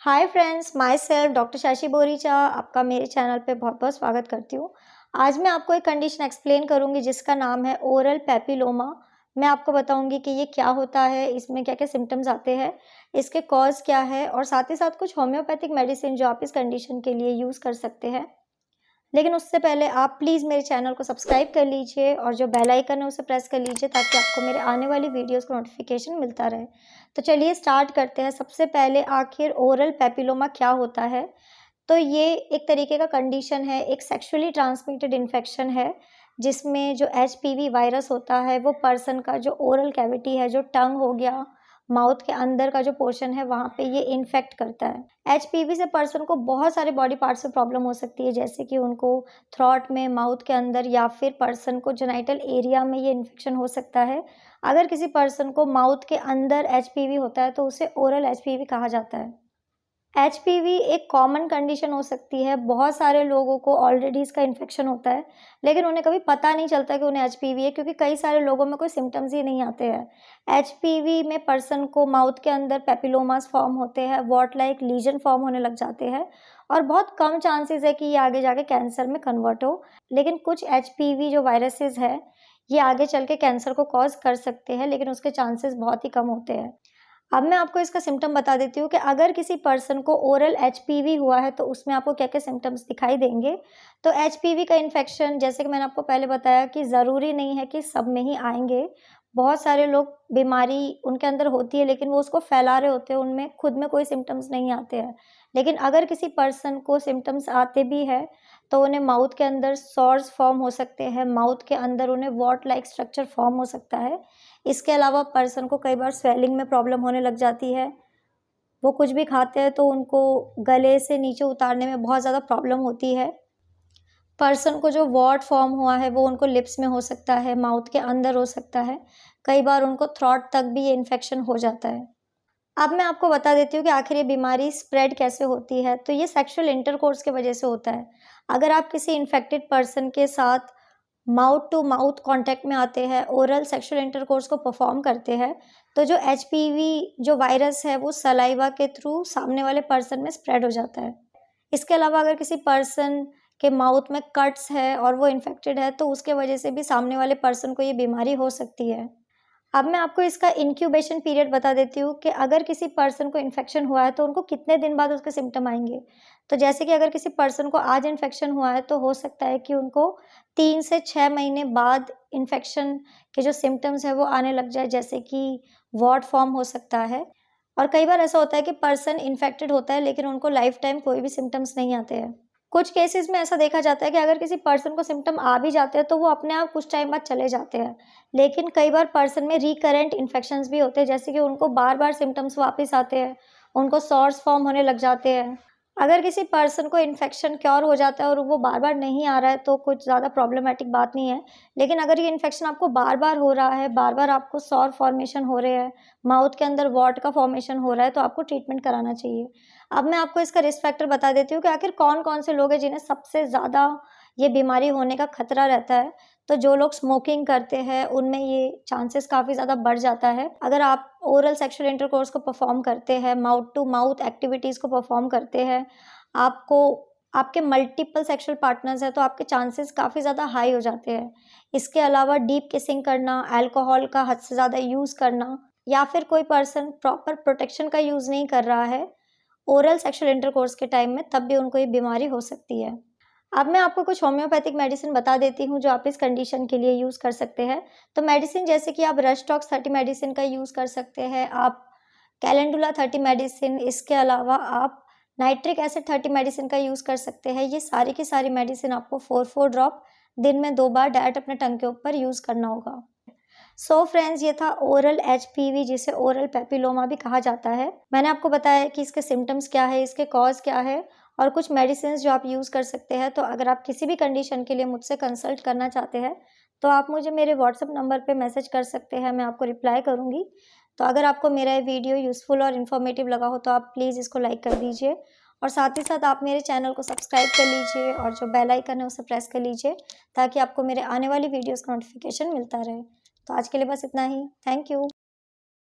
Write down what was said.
Hi friends, my self doctor Shashi Boricha आपका मेरे channel पे बहुत बहुत स्वागत करती हूँ। आज मैं आपको एक कंडीशन एक्सप्लेन करूँगी जिसका नाम है ओरल पैपिलोमा। मैं आपको बताऊँगी कि ये क्या होता है, इसमें क्या क्या सिम्टम्स आते हैं, इसके कॉज क्या है और साथ ही साथ कुछ होम्योपैथिक मेडिसिन जो आप इस कंडीशन के लिए यूज़ कर सकते हैं। लेकिन उससे पहले आप प्लीज़ मेरे चैनल को सब्सक्राइब कर लीजिए और जो बेल आइकन है उसे प्रेस कर लीजिए ताकि आपको मेरे आने वाली वीडियोस का नोटिफिकेशन मिलता रहे। तो चलिए स्टार्ट करते हैं। सबसे पहले आखिर ओरल पैपिलोमा क्या होता है? तो ये एक तरीके का कंडीशन है, एक सेक्सुअली ट्रांसमिटेड इन्फेक्शन है, जिसमें जो एचपीवी वायरस होता है वो पर्सन का जो ओरल कैविटी है, जो टंग हो गया, माउथ के अंदर का जो पोर्शन है वहाँ पे ये इन्फेक्ट करता है। एचपीवी से पर्सन को बहुत सारे बॉडी पार्ट्स में प्रॉब्लम हो सकती है, जैसे कि उनको थ्रॉट में, माउथ के अंदर या फिर पर्सन को जेनिटल एरिया में ये इन्फेक्शन हो सकता है। अगर किसी पर्सन को माउथ के अंदर एचपीवी होता है तो उसे ओरल एचपीवी कहा जाता है। एचपीवी एक कॉमन कंडीशन हो सकती है, बहुत सारे लोगों को ऑलरेडी इसका इन्फेक्शन होता है, लेकिन उन्हें कभी पता नहीं चलता कि उन्हें एचपीवी है क्योंकि कई सारे लोगों में कोई सिम्पटम्स ही नहीं आते हैं। एचपीवी में पर्सन को माउथ के अंदर पेपिलोमास फॉर्म होते हैं, वॉट लाइक लीजन फॉर्म होने लग जाते हैं और बहुत कम चांसेस है कि ये आगे जाके कैंसर में कन्वर्ट हो। लेकिन कुछ एचपीवी जो वायरसेस है, ये आगे चल के कैंसर को कॉज कर सकते हैं, लेकिन उसके चांसेस बहुत ही कम होते हैं। अब मैं आपको इसका सिम्पटम बता देती हूँ कि अगर किसी पर्सन को ओरल एचपीवी हुआ है तो उसमें आपको क्या-क्या सिम्पटम्स दिखाई देंगे। तो एचपीवी का इन्फेक्शन, जैसे कि मैंने आपको पहले बताया कि ज़रूरी नहीं है कि सब में ही आएँगे। बहुत सारे लोग बीमारी उनके अंदर होती है लेकिन वो उसको फैला रहे होते हैं, उनमें खुद में कोई सिम्पटम्स नहीं आते हैं। लेकिन अगर किसी पर्सन को सिम्पटम्स आते भी हैं तो उन्हें माउथ के अंदर सॉर्स फॉर्म हो सकते हैं, माउथ के अंदर उन्हें वॉट लाइक स्ट्रक्चर फॉर्म हो सकता है। इसके अलावा पर्सन को कई बार स्वेलिंग में प्रॉब्लम होने लग जाती है। वो कुछ भी खाते हैं तो उनको गले से नीचे उतारने में बहुत ज़्यादा प्रॉब्लम होती है। पर्सन को जो वॉट फॉर्म हुआ है वो उनको लिप्स में हो सकता है, माउथ के अंदर हो सकता है। कई बार उनको थ्रॉट तक भी ये इन्फेक्शन हो जाता है। अब मैं आपको बता देती हूँ कि आखिर ये बीमारी स्प्रेड कैसे होती है। तो ये सेक्सुअल इंटरकोर्स की वजह से होता है। अगर आप किसी इन्फेक्टेड पर्सन के साथ माउथ टू माउथ कॉन्टैक्ट में आते हैं, ओरल सेक्सुअल इंटरकोर्स को परफॉर्म करते हैं, तो जो एचपीवी जो वायरस है वो सलाइवा के थ्रू सामने वाले पर्सन में स्प्रेड हो जाता है। इसके अलावा अगर किसी पर्सन के माउथ में कट्स है और वो इन्फेक्टेड है तो उसके वजह से भी सामने वाले पर्सन को ये बीमारी हो सकती है। अब मैं आपको इसका इंक्यूबेशन पीरियड बता देती हूँ कि अगर किसी पर्सन को इन्फेक्शन हुआ है तो उनको कितने दिन बाद उसके सिम्पटम आएँगे। तो जैसे कि अगर किसी पर्सन को आज इन्फेक्शन हुआ है तो हो सकता है कि उनको 3 से 6 महीने बाद इन्फेक्शन के जो सिम्पटम्स हैं वो आने लग जाए, जैसे कि वॉट फॉर्म हो सकता है। और कई बार ऐसा होता है कि पर्सन इन्फेक्टेड होता है लेकिन उनको लाइफ टाइम कोई भी सिम्पटम्स नहीं आते हैं। कुछ केसेस में ऐसा देखा जाता है कि अगर किसी पर्सन को सिम्पटम आ भी जाते हैं तो वो अपने आप कुछ टाइम बाद चले जाते हैं। लेकिन कई बार पर्सन में रिकरेंट इन्फेक्शंस भी होते हैं, जैसे कि उनको बार-बार सिम्पटम्स वापस आते हैं, उनको सॉर्स फॉर्म होने लग जाते हैं। अगर किसी पर्सन को इन्फेक्शन क्योर हो जाता है और वो बार-बार नहीं आ रहा है तो कुछ ज़्यादा प्रॉब्लमैटिक बात नहीं है। लेकिन अगर ये इन्फेक्शन आपको बार-बार हो रहा है, बार-बार आपको सॉर फॉर्मेशन हो रहे हैं, माउथ के अंदर वॉट का फॉर्मेशन हो रहा है, तो आपको ट्रीटमेंट कराना चाहिए। अब मैं आपको इसका रिस्क फैक्टर बता देती हूँ कि आखिर कौन-कौन से लोग हैं जिन्हें सबसे ज़्यादा ये बीमारी होने का खतरा रहता है। तो जो लोग स्मोकिंग करते हैं उनमें ये चांसेस काफ़ी ज़्यादा बढ़ जाता है। अगर आप ओरल सेक्सुअल इंटरकोर्स को परफॉर्म करते हैं, माउथ टू माउथ एक्टिविटीज़ को परफॉर्म करते हैं, आपको आपके मल्टीपल सेक्सुअल पार्टनर्स हैं तो आपके चांसेस काफ़ी ज़्यादा हाई हो जाते हैं। इसके अलावा डीप किसिंग करना, अल्कोहल का हद से ज़्यादा यूज़ करना या फिर कोई पर्सन प्रॉपर प्रोटेक्शन का यूज़ नहीं कर रहा है ओरल सेक्सुअल इंटरकोर्स के टाइम में, तब भी उनको ये बीमारी हो सकती है। अब मैं आपको कुछ होम्योपैथिक मेडिसिन बता देती हूँ जो आप इस कंडीशन के लिए यूज़ कर सकते हैं। तो मेडिसिन जैसे कि आप रस्टॉक्स 30 मेडिसिन का यूज़ कर सकते हैं, आप कैलेंडुला 30 मेडिसिन, इसके अलावा आप नाइट्रिक एसिड 30 मेडिसिन का यूज़ कर सकते हैं। ये सारी की सारी मेडिसिन आपको 4-4 ड्रॉप दिन में 2 बार डायरेक्ट अपने टंग के ऊपर यूज़ करना होगा। सो फ्रेंड्स, ये था ओरल एचपीवी, जिसे ओरल पैपिलोमा भी कहा जाता है। मैंने आपको बताया कि इसके सिम्पटम्स क्या है, इसके कॉज क्या है और कुछ मेडिसिन्स जो आप यूज़ कर सकते हैं। तो अगर आप किसी भी कंडीशन के लिए मुझसे कंसल्ट करना चाहते हैं तो आप मुझे मेरे व्हाट्सएप नंबर पे मैसेज कर सकते हैं, मैं आपको रिप्लाई करूँगी। तो अगर आपको मेरा ये वीडियो यूज़फुल और इन्फॉर्मेटिव लगा हो तो आप प्लीज़ इसको लाइक कर दीजिए और साथ ही साथ आप मेरे चैनल को सब्सक्राइब कर लीजिए और जो बेल आइकन है उसे प्रेस कर लीजिए ताकि आपको मेरे आने वाली वीडियोज़ का नोटिफिकेशन मिलता रहे। तो आज के लिए बस इतना ही। Thank you.